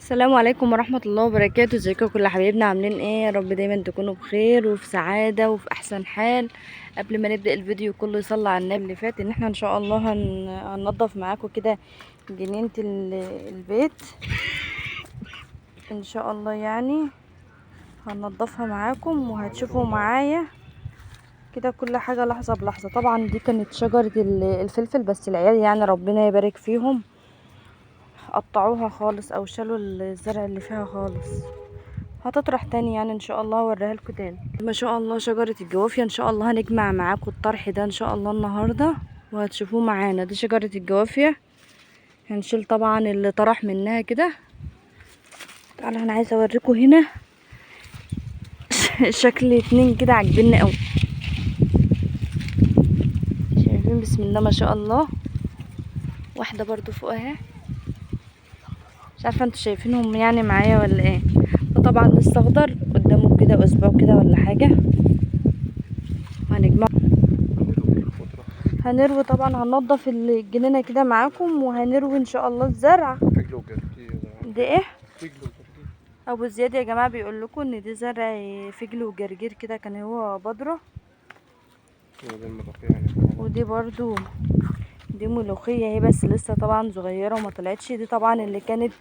السلام عليكم ورحمة الله وبركاته. ازيكم كل حبايبنا، عاملين ايه؟ يا رب دايما تكونوا بخير وفي سعادة وفي احسن حال. قبل ما نبدأ الفيديو كله يصلي على النبي. اللي فات ان احنا ان شاء الله هننضف معاكم كده جنينة البيت ان شاء الله. يعني هننضفها معاكم وهتشوفوا معايا كده كل حاجة لحظة بلحظة. طبعا دي كانت شجرة الفلفل، بس العيال يعني ربنا يبارك فيهم قطعوها خالص او شالوا الزرع اللي فيها خالص. هتطرح تاني يعني ان شاء الله، هوريها لكم تاني. ما شاء الله شجرة الجوافية ان شاء الله هنجمع معاكم الطرح ده ان شاء الله النهاردة وهتشوفوه معانا. دي شجرة الجوافية، هنشيل طبعا اللي طرح منها كده. تعالوا انا عايزة اوريكم هنا شكل اتنين كده عاجبني قوي. شايفين؟ بسم الله ما شاء الله. واحدة برضو فوق اهي، مش عارفة انتوا شايفينهم يعني معايا ولا ايه. وطبعا لسه اخضر قدامه كده اسبوع كده ولا حاجة. هنجمع، هنروي طبعا، هننضف الجنينة كده معاكم وهنروي ان شاء الله الزرع. ده ايه؟ ابو زياد يا جماعة بيقول لكم ان دي زرع فجل وجرجير كده، كان هو بودرة. ودي برضو دي ملوخية اهي، بس لسه طبعا صغيرة وما طلعتش. دي طبعا اللي كانت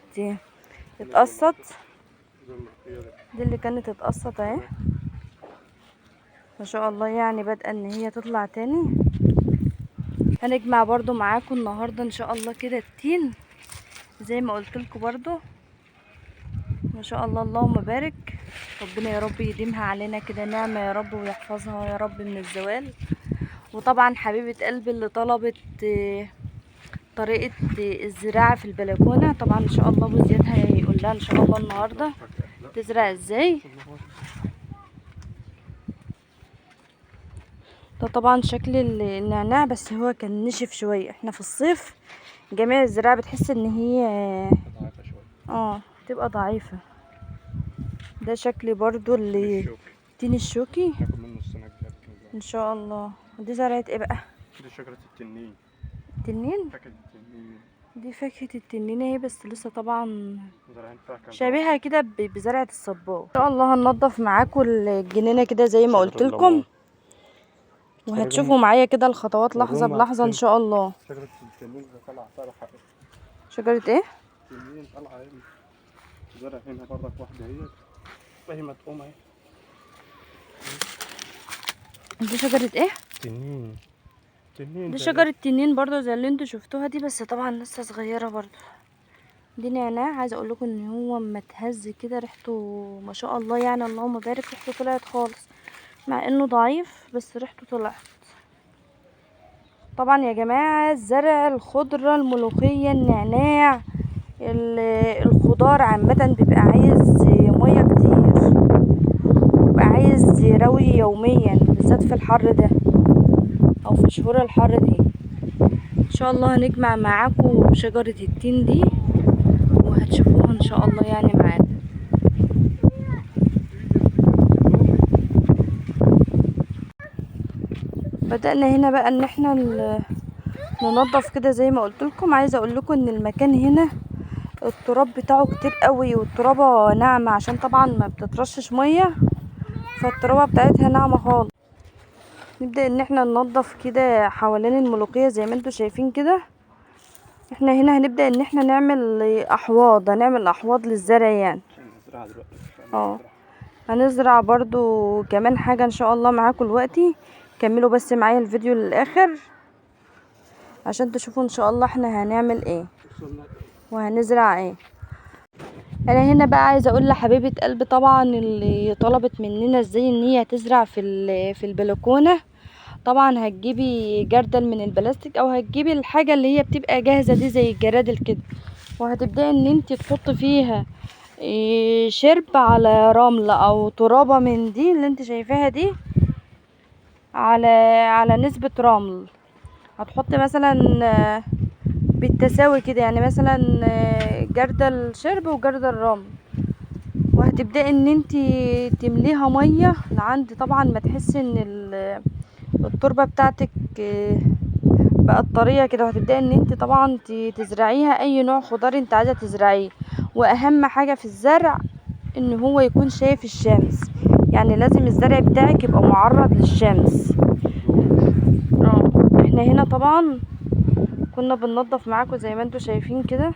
اتقصت، دي اللي كانت اتقصت اهي ما شاء الله. يعني بادئه ان هي تطلع تاني. هنجمع برضو معاكم النهارده ان شاء الله كده التين زي ما قلت لكم برضو. ما شاء الله اللهم بارك. ربنا يا رب يديمها علينا كده نعمه يا رب، ويحفظها يا رب من الزوال. وطبعا حبيبه قلبي اللي طلبت طريقه الزراعه في البلكونه، طبعا ان شاء الله ابو زياد هيقول لها ان شاء الله النهارده تزرع ازاي. ده طبعا شكل النعناع، بس هو كان نشف شويه. احنا في الصيف جميع الزراعه بتحس ان هي تبقى ضعيفه. ده شكل برضو اللي التين الشوكي ان شاء الله. دي زرعه ايه بقى؟ دي شجرة التنين. التنين؟ فاكهة التنين. دي فاكهه التنين اهي، بس لسه طبعا شبيهه كده بزرعه الصبار. ان شاء الله هننضف معاكم الجنينه كده زي ما قلت لكم، وهتشوفوا معايا كده الخطوات لحظه بلحظه ان شاء الله. شجرة التنين طالعة حقيقي. شجره ايه؟ التنين طالعة اهي. زرع هنا برضك واحدة اهي مدقومة اهي. دي شجره ايه؟ تنين. دي شجرة تنين برضو زي اللي انتوا شفتوها دي، بس طبعا لسه صغيرة برضو. دي نعناع، عايزة اقول لكم ان هو متهز كده، ريحته ما شاء الله يعني اللهم بارك. ريحته طلعت خالص مع انه ضعيف، بس ريحته طلعت. طبعا يا جماعة الزرع، الخضرة، الملوخية، النعناع، الخضار عامة بيبقى عايز مية كتير، بيبقى عايز روي يوميا، بالذات في الحر ده او في شهور الحر دي. ان شاء الله هنجمع معاكم شجرة التين دي وهتشوفوها ان شاء الله يعني معانا. بدأنا هنا بقى ان احنا ننظف كده زي ما قلت لكم. عايزه اقول لكم ان المكان هنا التراب بتاعه كتير قوي، والترابه ناعمه عشان طبعا ما بتترشش ميه، فالترابه بتاعتها ناعمه خالص. نبدأ ان احنا ننظف كده حوالين الملوخية زي ما انتوا شايفين كده. احنا هنا هنبدأ ان احنا نعمل احواض، هنعمل احواض للزرع يعني. هنزرع برضو كمان حاجة ان شاء الله معاكم دلوقتي. كملوا بس معايا الفيديو للاخر عشان تشوفوا ان شاء الله احنا هنعمل ايه وهنزرع ايه. انا هنا بقى عايزه اقول لحبيبه قلبي طبعا اللي طلبت مننا ازاي ان هي تزرع في البلكونه. طبعا هتجيبي جردل من البلاستيك او هتجيبي الحاجه اللي هي بتبقى جاهزه دي زي الجرادل كده، وهتبداي ان انت تحطي فيها شرب على رمله او ترابه من دي اللي انت شايفاها دي، على نسبه رمل. هتحطي مثلا بالتساوي كده، يعني مثلا جردل شرب وجردل رمل، وهتبداي ان انت تمليها ميه لعند طبعا ما تحسي ان التربه بتاعتك بقت طريه كده. وهتبداي ان انت طبعا تزرعيها اي نوع خضار انت عايزه تزرعيه، واهم حاجة في الزرع ان هو يكون شايف الشمس، يعني لازم الزرع بتاعك يبقى معرض للشمس. احنا هنا طبعا كنا بننظف معاكم زي ما انتوا شايفين كده.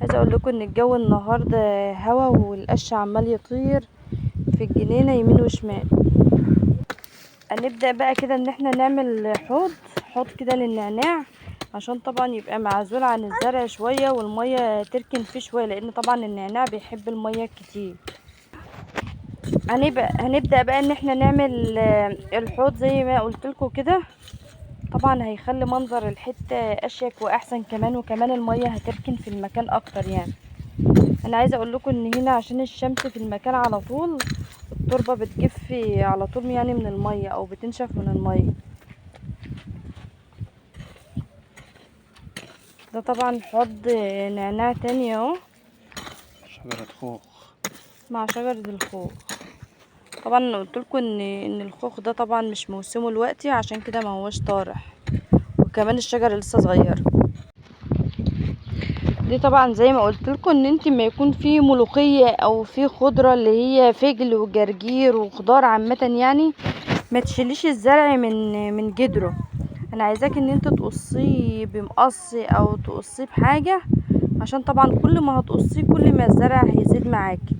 عايزه اقول لكم ان الجو النهارده هوا والقش عمال يطير في الجنينه يمين وشمال. هنبدا بقى كده ان احنا نعمل حوض كده للنعناع، عشان طبعا يبقى معزول عن الزرع شويه والميه تركن فيه شويه، لان طبعا النعناع بيحب الميه كتير. هنبدا بقى ان احنا نعمل الحوض زي ما قلت لكم كده. طبعا هيخلي منظر الحته اشيك واحسن كمان، وكمان الميه هتركن في المكان اكتر يعني. انا عايزه اقول لكم ان هنا عشان الشمس في المكان على طول، التربه بتجف على طول يعني من الميه او بتنشف من الميه. ده طبعا حوض نعناع تاني اهو شجرة خوخ. مع شجره الخوخ. طبعا قلت لكم ان الخوخ ده طبعا مش موسمه دلوقتي، عشان كده ما هوش طارح، وكمان الشجره لسه صغيره. دي طبعا زي ما قلت لكم ان انت ما يكون في ملوخيه او في خضره اللي هي فجل وجرجير وخضار عامه يعني، ما تشيليش الزرع من جدره. انا عايزاك ان انت تقصيه بمقص او تقصيه بحاجه، عشان طبعا كل ما هتقصيه كل ما الزرع هيزيد معاكي،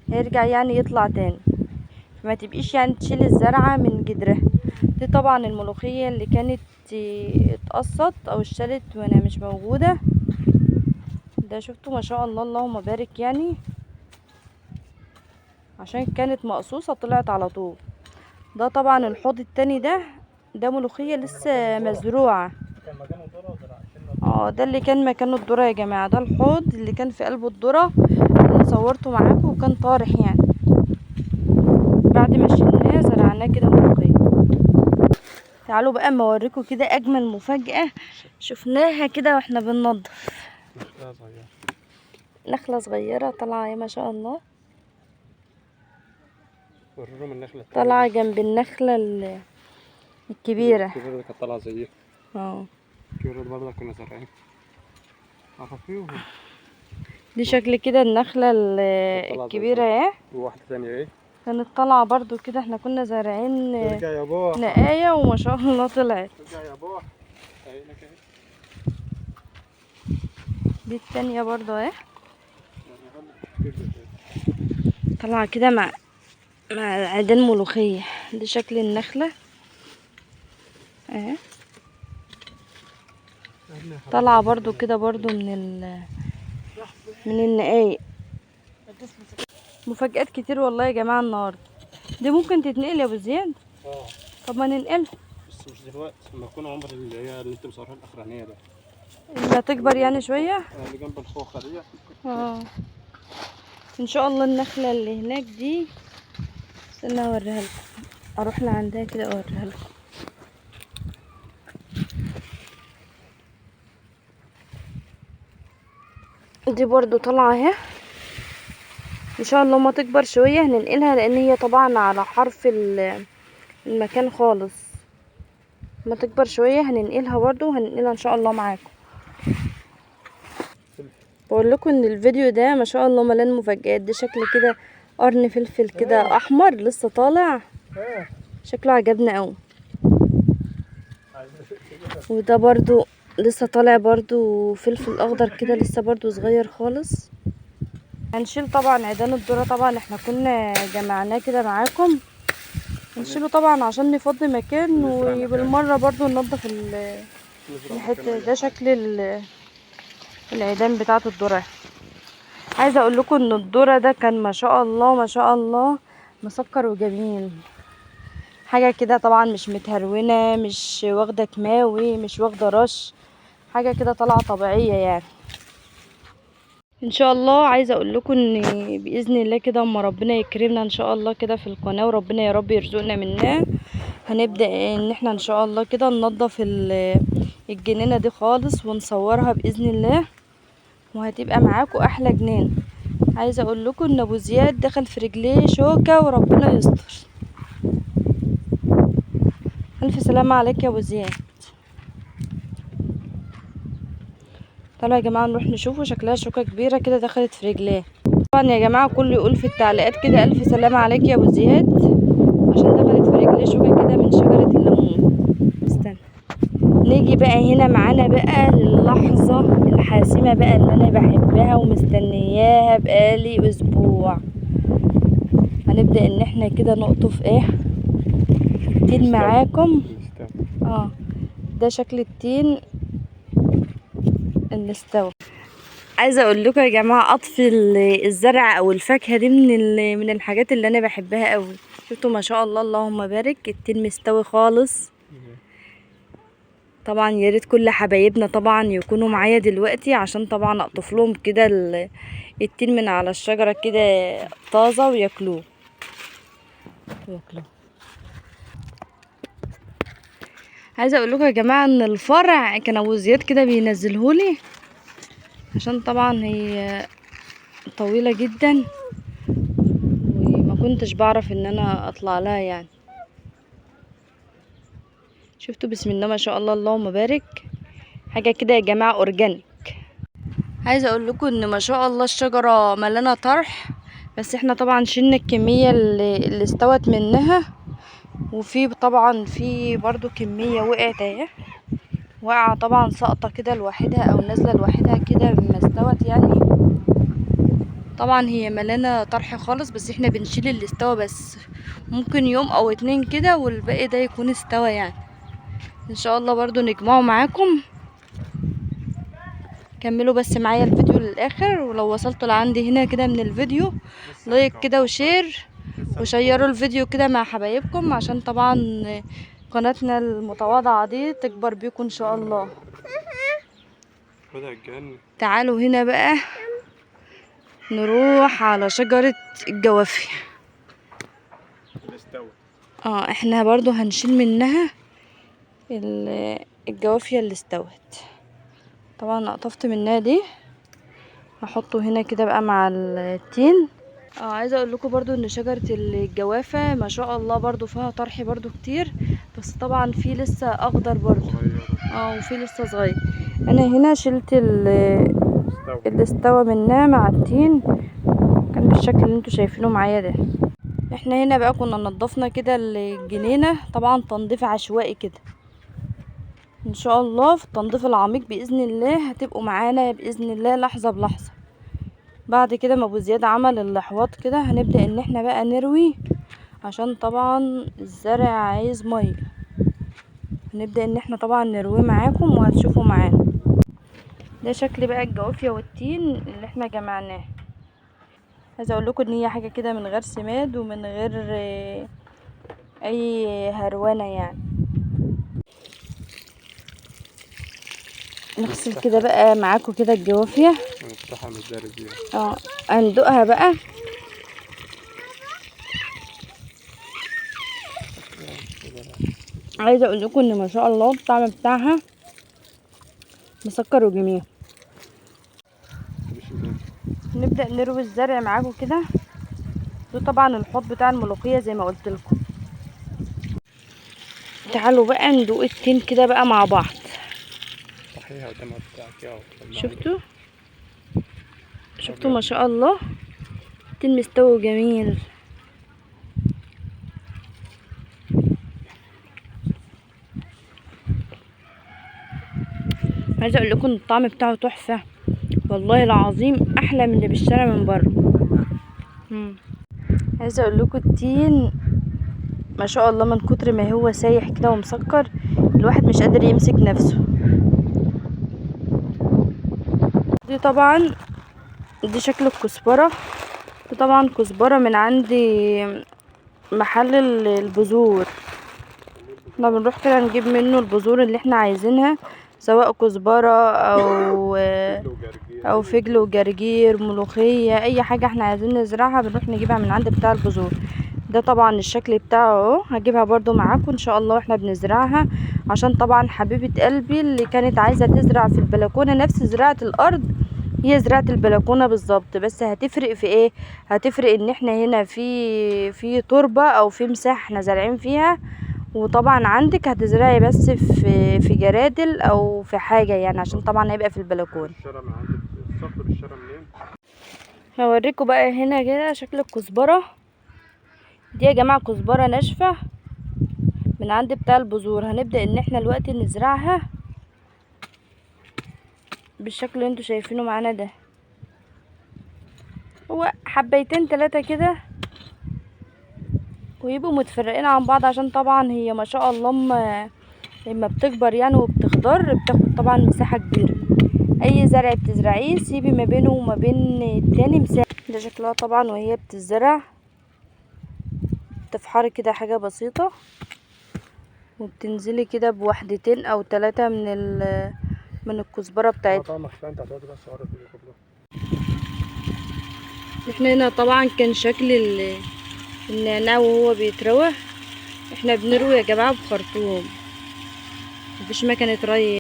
هيرجع يعني يطلع تاني. فما تبقيش يعني تشيلي الزرعه من جدرها. دي طبعا الملوخيه اللي كانت اتقصت او اتشالت وانا مش موجوده. ده شفتوا ما شاء الله اللهم بارك يعني، عشان كانت مقصوصة طلعت على طول. ده طبعا الحوض التاني ده ملوخية لسه مزروعة. ده اللي كان مكانه الذرة يا جماعة. ده الحوض اللي كان في قلبه الذرة اللي صورته معاكم، وكان طارح يعني. بعد ما شلناه زرعناه كده ملوخية. تعالوا بقى اما اوريكم كده اجمل مفاجأة شفناها كده واحنا بننضف. نخلة صغيرة طالعة ما شاء الله، وريهم النخلة طالعة جنب النخلة الكبيرة. الكبيرة دي كانت طالعة زيها. الكبيرة دي برضه كنا زارعين. أخفيهم. دي شكل كده النخلة الكبيرة اهي. وواحدة تانية ايه؟ كانت طالعة برضو كده، احنا كنا زارعين ارجع يا بوح. نقاية وما شاء الله طلعت. ارجع يا بوح. دي التانية برضو اهي، طالعة كده مع عيدان ملوخية. دي شكل النخلة اهي، طالعة برضو كده برضو من النقايق. مفاجآت كتير والله يا جماعة النهاردة. دي ممكن تتنقل يا ابو زياد؟ طب ما ننقلها. بس مش دلوقتي، لما تكون عمر اللي هي اللي انت مصورها الاخرانيه ده، لما تكبر يعني شويه. اللي جنب الخوخه دي. ان شاء الله النخله اللي هناك دي استنى اوريها لكم، اروح لعندها كده اوريها لكم. دي برضو طالعه اهي، ان شاء الله ما تكبر شويه هننقلها، لان هي طبعا على حرف المكان خالص. ما تكبر شويه هننقلها برضو، هننقلها ان شاء الله معاكم. بقول لكم ان الفيديو ده ما شاء الله مليان مفاجآت. ده شكل كده قرن فلفل كده احمر لسه طالع، شكله عجبنا قوي. وده برضو لسه طالع برضو فلفل اخضر كده لسه برضو صغير خالص. هنشيل طبعا عيدان الذرة، طبعا احنا كنا جمعناه كده معاكم. هنشيله طبعا عشان نفضي مكان، وبالمرة برضو ننضف الحتة. ده شكل العيدان بتاعة الذرة. عايزة اقول لكم ان الذرة ده كان ما شاء الله ما شاء الله مسكر وجميل، حاجة كده طبعا مش متهرونة، مش واخدة كيماوي، مش واخدة رش، حاجة كده طالعة طبيعية يعني ان شاء الله. عايزة اقول لكم ان باذن الله كده اما ربنا يكرمنا ان شاء الله كده في القناة، وربنا يا رب يرزقنا منها، هنبدأ ان احنا ان شاء الله كده ننضف الجنينة دي خالص ونصورها باذن الله، وهتبقى معاكم احلى جنينة. عايزة اقول لكم ان ابو زياد دخل في رجليه شوكة وربنا يستر. الف سلامة عليك يا ابو زياد. تعالوا يا جماعه نروح نشوفه. شكلها شوكه كبيره كده دخلت في رجليه. طبعا يا جماعه كله يقول في التعليقات كده الف سلامه عليك يا ابو زياد، عشان دخلت في رجليه شوكه كده من شجره الليمون. استنى نيجي بقى هنا معانا بقى اللحظه الحاسمه بقى اللي انا بحبها ومستنياها بقالي اسبوع. هنبدا ان احنا كده نقطف ايه التين معاكم. ده شكل التين اللي استوى. عايزه اقول لكم يا جماعه قطف الزرع او الفاكهه دي من الحاجات اللي انا بحبها قوي. شفتوا ما شاء الله اللهم بارك التين مستوي خالص. طبعا يا ريت كل حبايبنا طبعا يكونوا معايا دلوقتي عشان طبعا اقطف لهم كده التين من على الشجره كده طازه وياكلوه. عايزه اقول لكم يا جماعه ان الفرع كان ابو زياد كده بينزلهولي، عشان طبعا هي طويله جدا وما كنتش بعرف ان انا اطلع لها يعني. شفتوا بسم الله ما شاء الله اللهم بارك حاجه كده يا جماعه اورجانيك. عايزه اقول لكم ان ما شاء الله الشجره ملانه طرح، بس احنا طبعا شلنا الكميه اللي استوت منها، وفي طبعا في برضو كميه وقعت اهي، واقعه طبعا ساقطه كده لوحدها او نازله لوحدها كده ما استوت يعني. طبعا هي ملانه طرح خالص، بس احنا بنشيل اللي استوى بس، ممكن يوم او اتنين كده والباقي ده يكون استوى يعني. ان شاء الله برضو نجمعه معاكم. كملوا بس معايا الفيديو للاخر، ولو وصلتوا لعندي هنا كده من الفيديو لايك كده وشير، وشيروا الفيديو كده مع حبايبكم عشان طبعا قناتنا المتواضعة دي تكبر بيكم ان شاء الله. تعالوا هنا بقى نروح على شجرة الجوافي. احنا برضو هنشيل منها الجوافية اللي استوت. طبعا قطفت منها دي هحطه هنا كده بقى مع التين. عايزه اقول لكم برضو ان شجره الجوافه ما شاء الله برضو فيها طرح برضو كتير، بس طبعا في لسه اخضر برضو وفي لسه صغير. انا هنا شلت اللي استوى منها مع التين، كان بالشكل اللي انتوا شايفينه معايا ده. احنا هنا بقى كنا نضفنا كده الجنينه، طبعا تنظيف عشوائي كده. ان شاء الله في التنظيف العميق باذن الله هتبقوا معانا باذن الله لحظه بلحظه. بعد كده ما ابو زياد عمل الاحواض كده هنبدا ان احنا بقى نروي، عشان طبعا الزرع عايز ميه. هنبدا ان احنا طبعا نرويه معاكم وهتشوفوا معانا. ده شكل بقى الجوافيه والتين اللي احنا جمعناه. عايزه اقول لكم ان هي حاجه كده من غير سماد ومن غير اي هروانه يعني. نغسل كده بقى معاكم كده الجوافيه هندوقها بقى. عايزه اقول لكم ان ما شاء الله الطعم بتاعها مسكر وجميل. نبدا نروي الزرع معاكم كده. ده طبعا الحوض بتاع الملوخيه زي ما قلت لكم. تعالوا بقى ندوق التين كده بقى مع بعض. شفتوا ما شاء الله التين مستوي جميل. عايزه اقول لكم الطعم بتاعه تحفه والله العظيم، احلى من اللي بالشارع من بره. عايزه اقول لكم التين ما شاء الله من كتر ما هو سايح كده ومسكر الواحد مش قادر يمسك نفسه. دي طبعا دي شكل الكزبره. دي طبعا كزبره من عندي محل البذور. احنا بنروح كده نجيب منه البذور اللي احنا عايزينها، سواء كزبره او فجل وجرجير ملوخيه، اي حاجه احنا عايزين نزرعها بنروح نجيبها من عند بتاع البذور. ده طبعا الشكل بتاعه اهو، هجيبها برضو معاكم ان شاء الله واحنا بنزرعها، عشان طبعا حبيبه قلبي اللي كانت عايزه تزرع في البلكونه نفس زراعه الارض هي زراعه البلكونه بالظبط. بس هتفرق في ايه؟ هتفرق ان احنا هنا في تربه او في مساحه احنا زارعين فيها، وطبعا عندك هتزرعي بس في جرادل او في حاجة يعني، عشان طبعا هيبقى في البلكونة. الشارع من عندك، الصخر بالشارع منين؟ هوريكم بقى هنا كده شكل الكزبرة دي يا جماعة. كزبرة ناشفة من عند بتاع البذور. هنبدأ ان احنا دلوقتي نزرعها بالشكل اللي انتوا شايفينه معانا ده. هو حبيتين 3 كده ويبقوا متفرقين عن بعض، عشان طبعا هي ما شاء الله لما بتكبر يعني وبتخضر بتاخد طبعا مساحة كبيرة. اي زرع بتزرعيه سيبي ما بينه وما بين التاني مساحة. ده شكلها طبعا وهي بتزرع، تفحري كده حاجة بسيطة وبتنزلي كده بوحدتين او 3 من الكزبرة بتاعتها. طبعا كفايه انت هتقعدي بس ورا كده. احنا هنا طبعا كان شكل النعناع وهو بيتروى. احنا بنروي يا جماعة بخرطوم، مفيش مكنة ري.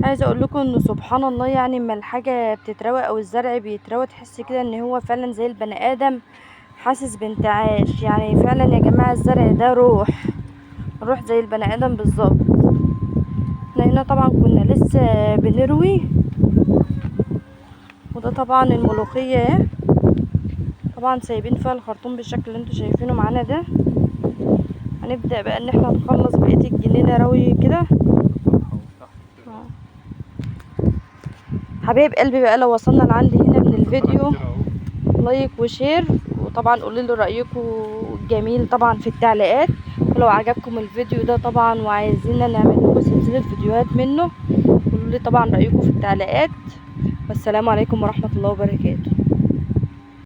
عايزه اقول لكم ان سبحان الله يعني اما الحاجه بتتروى او الزرع بيتروى تحس كده ان هو فعلا زي البني ادم حاسس بانتعاش. يعني فعلا يا جماعه الزرع ده روح زي البني ادم بالظبط. احنا هنا طبعا كنا لسه بنروي، وده طبعا الملوخيه اهي طبعا سايبين فيها الخرطوم بالشكل اللي انتوا شايفينه معانا ده. هنبدا بقى ان احنا نخلص بقيه الجنينه روي كده. حبايب قلبي بقى لو وصلنا لعند هنا من الفيديو لايك وشير، وطبعا قولوا لي رايكم الجميل طبعا في التعليقات. ولو عجبكم الفيديو ده طبعا وعايزين نعمل لكم سلسله فيديوهات منه قولوا لي طبعا رايكم في التعليقات. والسلام عليكم ورحمه الله وبركاته.